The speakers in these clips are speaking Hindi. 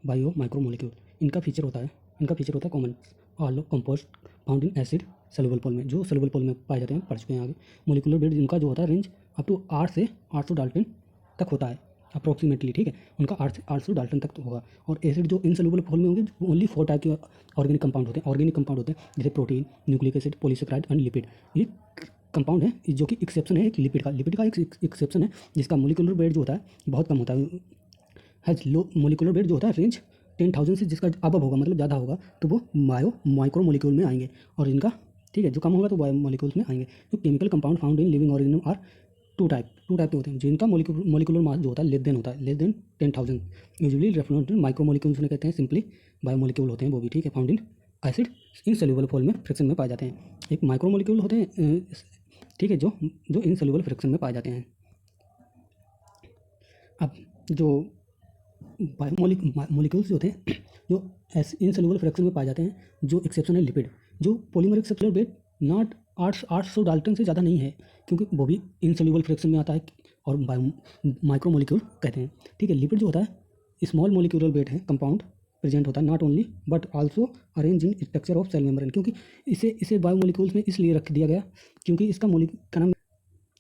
Bio micromolecule. इनका फीचर होता है common all compost found in acid soluble pool में, जो सॉल्युबल पोल में पाए जाते हैं, पढ़ चुके हैं आगे। मोलिकुलर वेट जिनका जो होता है रेंज अप टू 8 से 800 डाल्टन तक होता है अप्रोक्सीमेटली, ठीक है। उनका 800 डाल्टन तक तो होगा। और एसिड जो इनसॉल्युबल फॉर्म में होंगे, ओनली 4 टाइप के ऑर्गेनिक कंपाउंड होते हैं, जैसे protein, nucleic acid, polysaccharide and lipid. ये कंपाउंड है जो कि एक्सेप्शन है एक लिपिड का एक एक्सेप्शन है, जिसका मोलिकुलर वेट जो होता है बहुत कम होता है, हैज लो मोलिकुलर वेट जो होता है रेंज 10,000 से, जिसका अबव होगा मतलब ज़्यादा होगा तो वो माइक्रो मोलिक्यूल में आएंगे। और इनका, ठीक है, जो कम होगा तो बायो मोलिक्यूल्स में आएंगे। तो chemical compound found in living organism are two type के होते हैं, जिनका मोलिकुलर मास जो होता है less than 10,000, usually reference micro molecules कहते हैं, सिंपली बायो मोलिक्यूल होते हैं वो भी, ठीक है। Found in acid insoluble form में फ्रिक्शन में पाए जाते हैं। एक माइक्रो मोलिक्यूल होते हैं, ठीक है, जो इनसॉल्युबल फ्रिक्शन में पाए जाते हैं। अब जो मोलिक्यूल्स होते हैं जो इनसॉल्युबल फ्रैक्शन में पाए जाते हैं, जो एक्सेप्शन है लिपिड, जो polymeric substrate weight not 800 dalton से ज़्यादा नहीं है, क्योंकि वो भी इनसॉल्युबल फ्रैक्शन में आता है और माइक्रो मोलिक्यूल कहते हैं, ठीक है। लिपिड जो होता है स्मॉल मोलिक्यूलर वेट है कंपाउंड प्रेजेंट होता है, not only but also arrange in structure of cell membrane, क्योंकि इसे बायोमोलिक्यूल्स में इसलिए रख दिया गया क्योंकि इसका का नाम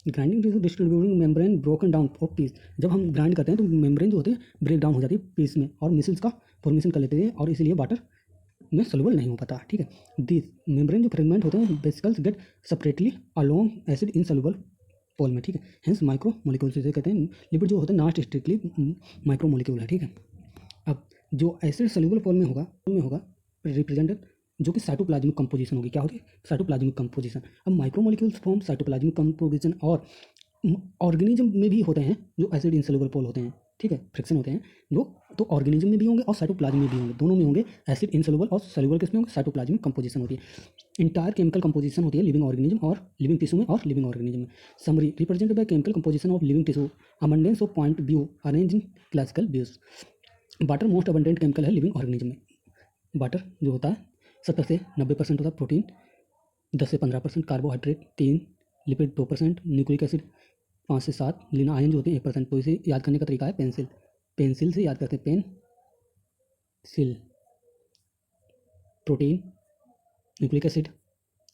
grinding distributing membrane broken down of peace. जब हम ग्राइंड करते हैं तो मेम्ब्रेन जो होते हैं ब्रेक डाउन हो जाती है पीस में और मिसल्स का फॉर्मेशन कर लेते हैं, और इसीलिए वाटर में सोल्यूबल नहीं हो पाता, ठीक है। दिस मेम्ब्रेन जो फ्रेगमेंट होते हैं vesicles get separately along acid insoluble pool में, ठीक है। हेंस माइक्रो मोलिक्यूल्स इसे कहते हैं। लिपिड जो होता है नॉट स्ट्रिक्टली माइक्रो मोलिक्यूल है, ठीक है। अब जो एसिड सोल्यूबल फॉर्म में होगा रिप्रेजेंटेड, जो कि साइटोप्लाज्मिक कंपोजिशन होगी। क्या होती है? Cytoplasmic composition. अब माइक्रोमोलिक्यूल्स फॉर्म साइटोप्लाज्मिक कंपोजिशन और ऑर्गेनिज्म में भी होते हैं जो एसिड इनसॉल्युबल पोल होते हैं, ठीक है, फ्रिक्शन होते हैं जो, तो ऑर्गेनिज्म में भी होंगे और साइटोप्लाज्म में भी होंगे, दोनों में होंगे। एसिड इनसॉल्युबल और सॉल्युबल किसमें होंगे? साइटोप्लाज्मिक कंपोजिशन होती है। इंटायर केमिकल कंपोजिशन होती है लिविंग ऑर्गेनिज्म और लिविंग टिश्यू में और लिविंग ऑर्गेनिज्म में। Summary represented by chemical composition of living tissue, abundance of point view arrange in classical views. Water most abundant chemical है लिविंग ऑर्गेनिज्म में। वाटर जो होता है 70 से 90% होता है, प्रोटीन 10 से 15%, कार्बोहाइड्रेट 3, लिपिड 2%, न्यूक्लिक एसिड 5 से 7, लीना आयन जो होते हैं 1%। तो इसे याद करने का तरीका है पेंसिल से याद करते हैं, pencil, protein, nucleic acid,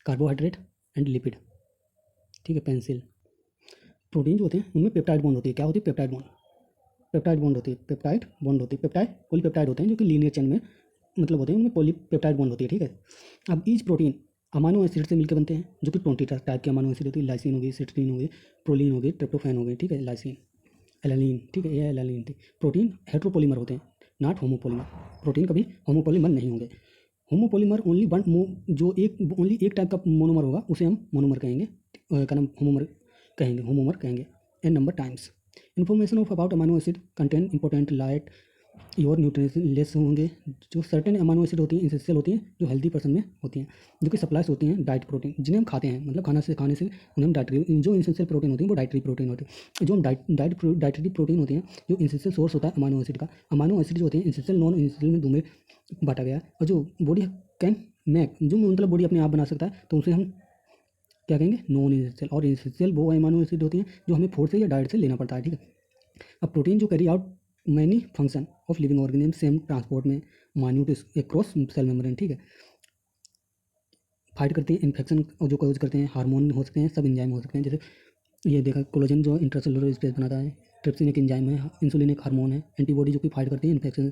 carbohydrate and lipid, ठीक है, पेंसिल। प्रोटीन जो होते हैं उनमें पेप्टाइड बॉन्ड होती है। क्या होती है? पेप्टाइड बॉन्ड होती है, पेप्टाइड पॉलीपेप्टाइड होते हैं जो कि लीनियर चेन में मतलब होते हैं, उनमें पॉलीपेप्टाइड बॉन्ड होती है, ठीक है। अब ईच प्रोटीन अमाइनो एसिड से मिलकर बनते हैं, जो कि 20 टाइप के अमाइनो एसिड होती है। लाइसिन होगी, सिस्टीन होगी, प्रोलीन होगी, ट्रिप्टोफैन होगी, ठीक है, लाइसिन, एलानिन, ठीक है, ये एलानिन थी। प्रोटीन हेट्रोपोलीमर होते हैं, नॉट होमोपोलीमर। प्रोटीन कभी होमोपोलीमर नहीं होंगे। होमोपोलीमर ओनली ओनली एक टाइप का मोनोमर होगा, उसे हम मोनोमर कहेंगे, का नाम होमोमर कहेंगे। N number times information of about amino acid contain important light your nutrients less होंगे। जो सर्टेन अमाइनो एसिड होती हैं एसेंशियल होती हैं, जो हेल्दी पर्सन में होती हैं, जो कि सप्लाइज होती हैं डाइट प्रोटीन, जिन्हें हम खाते हैं, मतलब खाने से उन्हें हम डाइटरी, जो एसेंशियल प्रोटीन होती है वो डाइटरी प्रोटीन होती है। जो हम डाइटरी प्रोटीन होती हैं, जो एसेंशियल सोर्स होता है अमाइनो एसिड का। अमाइनो एसिड जो होते हैं एसेंशियल नॉन एसेंशियल में दो में बांटा गया है, और जो बॉडी कैन मेक, जो मतलब बॉडी अपने आप बना सकता है, तो उसे हम क्या कहेंगे? Non essential. और एसेंशियल वो अमाइनो एसिड होती हैं जो हमें फूड से या डाइट से लेना पड़ता है, ठीक है। अब प्रोटीन जो carry out many function of living organism, same transport में माइन्यूट एक्रॉस सेल मेम्ब्रेन, ठीक है, फाइट करते हैं इन्फेक्शन और जो कॉज करते हैं, हार्मोन हो सकते हैं, सब एंजाइम हो सकते हैं। जैसे ये देखा कोलेजन जो इंट्रासेलुलर स्पेस बनाता है, ट्रिप्सिन एक एंजाइम है, इंसुलिन एक हार्मोन है, एंटीबॉडी जो कि फाइट करती है इन्फेक्शन,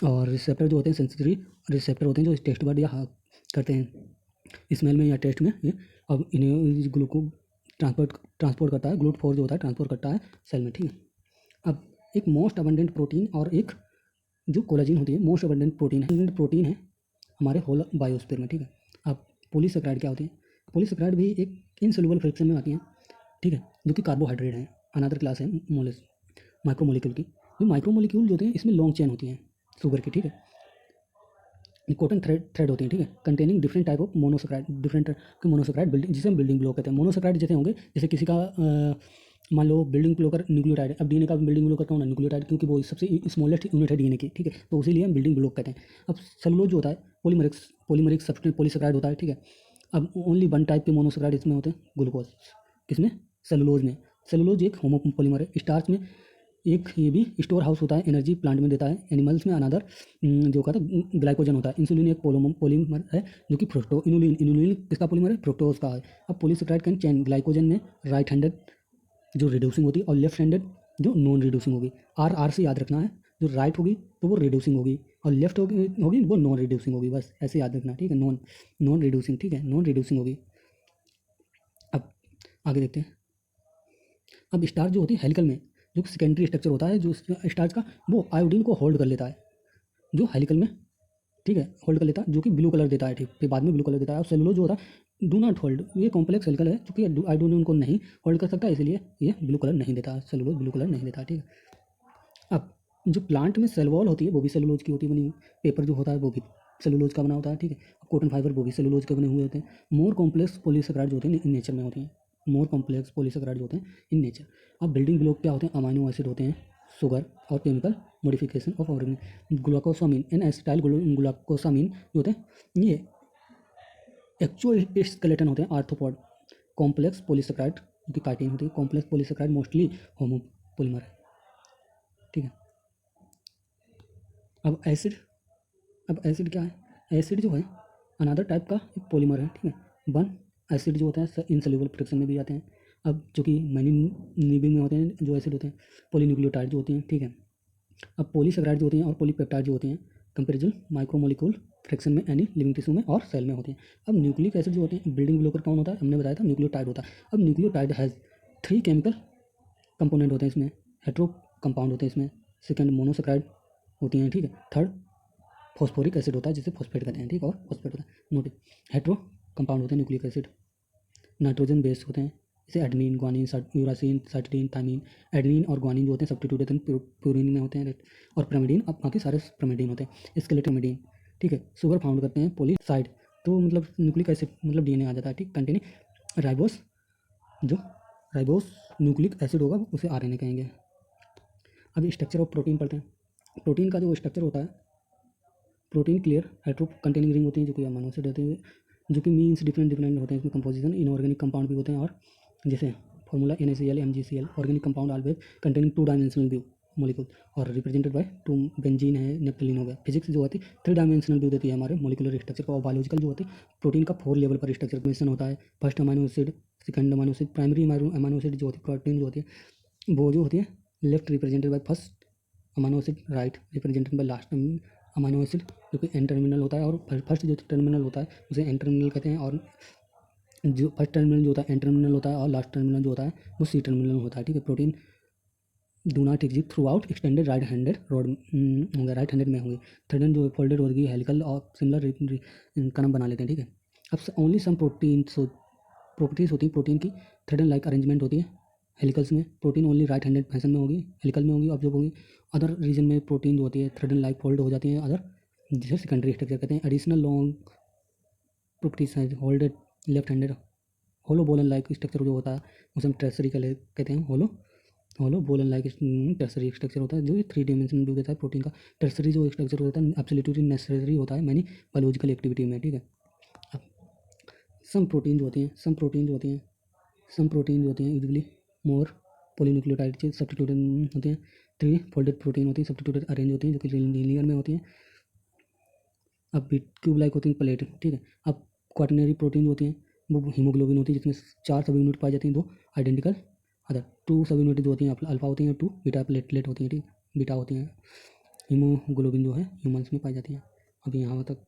और रिसेप्टर जो होते हैं सेंसिटिव रिसेप्टर होते हैं जो टेस्ट बर्ड या करते हैं स्मेल में या टेस्ट में। ये अब इन्हें ग्लूको ट्रांसपोर्ट करता है, ग्लूट4 जो होता है ट्रांसपोर्ट करता है सेल में, ठीक है। अब एक मोस्ट अबंडेंट प्रोटीन और एक जो कोलेजिन होती है, मोस्ट अबंडेंट प्रोटीन है हमारे होल बायोस्फीयर में, ठीक है। अब पॉलीसेकेराइड क्या होती है? पॉलीसेकेराइड भी एक इनसॉल्युबल फ्रैक्शन में आती हैं, ठीक है, जो कि कार्बोहाइड्रेट है, अनदर क्लास है माइक्रोमोलिक्यूल की। जो माइक्रोमोलिक्यूल जो होते हैं इसमें लॉन्ग चेन होती हैं शुगर की, ठीक है, इंपॉर्टेंट थ्रेड होती है, ठीक है, containing different type of monosaccharide, different के मोनोसेकेराइड बिल्डिंग, जिसे हम बिल्डिंग ब्लॉक कहते हैं। मोनोसेकेराइड जैसे होंगे, जैसे किसी का मान लो बिल्डिंग ब्लॉकर न्यूक्लियोटाइड है। अब डीएनए का बिल्डिंग ब्लॉकर कौन है? न्यूक्लियोटाइड, क्योंकि वो सबसे स्मॉलेस्ट यूनिट है डीएनए की, ठीक है, तो उसीलिए हम बिल्डिंग ब्लॉक कहते हैं। अब सेलुलोज जो होता है पॉलीमरिक सब्सटेंस पॉलीसेकेराइड होता है, ठीक है। अब ओनली वन टाइप के मोनोसेकेराइड इसमें होते हैं, ग्लूकोज, किसमें? सेलुलोज में। सेलुलोज एक होमोपोलीमर है। स्टार्च में एक ये भी स्टोर हाउस होता है, एनर्जी प्लांट में देता है। एनिमल्स में अनदर जो कहता है ग्लाइकोजन होता है। इंसुलिन एक पॉलीमर है जो कि फ्रुक्टो इनुलिन इनुलिन किसका पॉलीमर है? फ्रुक्टोज का है। अब पॉलीसेकेराइड कैन चेन ग्लाइकोजन में राइट हैंडेड जो रिड्यूसिंग होती है और लेफ्ट हैंडेड जो नॉन रिड्यूसिंग होगी। आर से याद रखना है, जो राइट होगी तो वो रिड्यूसिंग होगी और लेफ्ट होगी वो नॉन रिड्यूसिंग होगी, बस ऐसे याद रखना, ठीक है। नॉन रिड्यूसिंग, ठीक है, नॉन रिड्यूसिंग होगी। अब आगे देखते हैं। अब स्टार्च जो होती है हेलिकल में जो सेकेंडरी स्ट्रक्चर होता है जो स्टार्च का, वो आयोडीन को होल्ड कर लेता है जो हेलिकल में, ठीक है, होल्ड कर लेता है, जो कि ब्लू कलर देता है, ठीक, फिर बाद में ब्लू कलर देता है। और सेलुलोज जो होता है डू नॉट होल्ड, ये कॉम्प्लेक्स हेलिकल है क्योंकि आयोडीन उनको नहीं होल्ड कर सकता, इसलिए ये ब्लू कलर नहीं देता, सेलुलोज ब्लू कलर नहीं देता, ठीक है। अब जो प्लांट में सेल वॉल होती है वो भी सेलुलोज की होती है बनी हुई। पेपर जो होता है वो भी सेलुलोज का बना होता है, ठीक है। कॉटन फाइबर वो भी सेलुलोज के बने हुए होते हैं। मोर कॉम्प्लेक्स पॉलीसेकेराइड जो होते हैं इन नेचर में होती हैं, मोर कॉम्प्लेक्स पॉलीसेकेराइड जो होते हैं इन नेचर। अब बिल्डिंग ब्लॉक क्या होते हैं? अमाइनो एसिड होते हैं, शुगर और chemical modification of organic. Glucosamine N acetyl glucosamine जो होते हैं ये एक्चुअल स्केलेटन होते हैं आर्थ्रोपोड। कॉम्प्लेक्स पॉलीसेकेराइड जो कि काइटिन होती है। कॉम्प्लेक्स पॉलीसेकेराइड मोस्टली होमोपोलिमर है, ठीक है। अब एसिड क्या है? एसिड जो है अनदर टाइप का एक पॉलीमर है, ठीक है। वन एसिड जो होता है इनसोल्यूबल फ्रैक्शन में भी आते हैं। अब जो कि मैनी में होते हैं जो एसिड होते हैं पॉलीन्यूक्लियोटाइड जो होते हैं, ठीक है। अब पॉलीसेकेराइड जो होती हैं और पॉलीपेप्टाइड जो होते हैं कंपेरेबल माइक्रोमोलिक्यूल फ्रैक्शन में एनी लिविंग टिश्यू में और सेल में होते हैं। अब न्यूक्लिक एसिड जो होते हैं बिल्डिंग ब्लॉकर कौन होता है? हमने बताया था न्यूक्लियोटाइड होता है। अब न्यूक्लियोटाइड हैज़ 3 केमिकल कंपोनेंट होते हैं इसमें, हेट्रो कंपाउंड होते हैं इसमें, सेकंड मोनोसेकेराइड होती हैं, ठीक है। थर्ड फॉस्फोरिक एसिड होता है जिसे फॉस्फेट कहते हैं, ठीक है, और फॉस्फेट होता है। नोट हेट्रो कंपाउंड होते हैं न्यूक्लिक एसिड, नाइट्रोजन बेस्ड होते हैं, जैसे एडनिन ग्वानिन यूरासिन साइटिन थाइमिन। एडनिन और ग्वानिन जो होते हैं सब्स्टिट्यूटेड प्यूरिन में होते हैं, और pyrimidine अब बाकी सारे pyrimidine होते हैं। स्केलेटोमिडीन, ठीक है। शुगर फाउंड करते हैं पॉलीसाइड, तो मतलब न्यूक्लिक एसिड मतलब डीएनए आ जाता है, ठीक। कंटेनिंग राइबोस, जो राइबोस न्यूक्लिक एसिड होगा उसे आरएनए कहेंगे। अब स्ट्रक्चर ऑफ प्रोटीन पढ़ते हैं। प्रोटीन का जो स्ट्रक्चर होता है, protein clear hetero containing ring होती है जो कि अमीनो एसिड होते हैं, जो कि मीन्स डिफरेंट होते हैं इसमें कंपोजिशन। इनऑर्गेनिक कंपाउंड भी होते हैं, और जैसे formula NaCl MgCl। Organic compound always containing 2 dimensional view molecule और रिप्रेजेंटेड बाय 2 बेंजीन है, नेप्थलीन हो गया। फिजिक्स जो होती है 3 डायमेंशनल व्यू देती है हमारे मोलिकुलर स्ट्रक्चर को। और बायोलॉजिकल जो होती है प्रोटीन का 4 लेवल पर स्ट्रक्चर फॉर्मेशन होता है। First amino acid, second amino acid, primary amino acid जो होती है प्रोटीन जो होती है वो जो होती है left represented by first amino acid, right represented by last amino acid जो कि एन टर्मिनल होता है। और फर्स्ट जो टर्मिनल होता है उसे एन टर्मिनल कहते हैं, और जो फर्स्ट टर्मिनल जो होता है एन टर्मिनल होता है, और लास्ट टर्मिनल जो होता है वो सी टर्मिनल होता है, ठीक है। Protein do not exist through out extended right handed road होंगे, राइट हैंडेड में होंगे। थर्डन जो फोल्डेड होगी हेलिकल और सिमिलर कनम बना लेते हैं, ठीक है। अब ओनली सम प्रॉपर्टीज होती हैं प्रोटीन की। थर्डन लाइक अरेंजमेंट होती है हेलिकल्स में। Protein only right handed fashion में होगी, हेलिकल में होगी, ऑब्जर्व होगी। अदर रीजन में प्रोटीन जो होती है थर्डन लाइक फोल्ड हो जाती है अदर, जिसे सेकेंडरी स्ट्रक्चर कहते हैं। एडिशनल लॉन्ग प्रॉपर्टीज है होल्डेड लेफ्ट हैंडेड होलो बोलन लाइक स्ट्रक्चर जो होता है उसे हम ट्रेसरी कहते हैं। होलो बोलन लाइक टर्सरी स्ट्रक्चर होता है जो 3 डायमेंशनल व्यू देता है प्रोटीन का। टर्सरी जो स्ट्रक्चर होता है एब्सोल्युटली नेसेसरी होता है मैनी बायोलॉजिकल एक्टिविटी में, ठीक है। अब सम प्रोटीन जो होती हैं यूजुअली मोर पॉलीन्यूक्लियोटाइड से सब्स्टिट्यूटेड होते हैं। 3 फोल्डेड प्रोटीन होती है सब्स्टिट्यूटेड अरेंज होती हैं जो कि लीनियर में होती हैं। अब क्यूब लाइक होती हैं प्लेट, ठीक है। अब क्वाटरनरी प्रोटीन होती हैं वो हीमोग्लोबिन होती है जिसमें 4 सब यूनिट पाई जाती हैं, 2 आइडेंटिकल अदर, 2 सब यूनिट जो होती हैं अल्फा होती हैं, 2 बीटा प्लेटलेट होती हैं, ठीक, बीटा होती हैं। हीमोग्लोबिन जो है ह्यूमंस में पाई जाती है। अभी यहाँ तक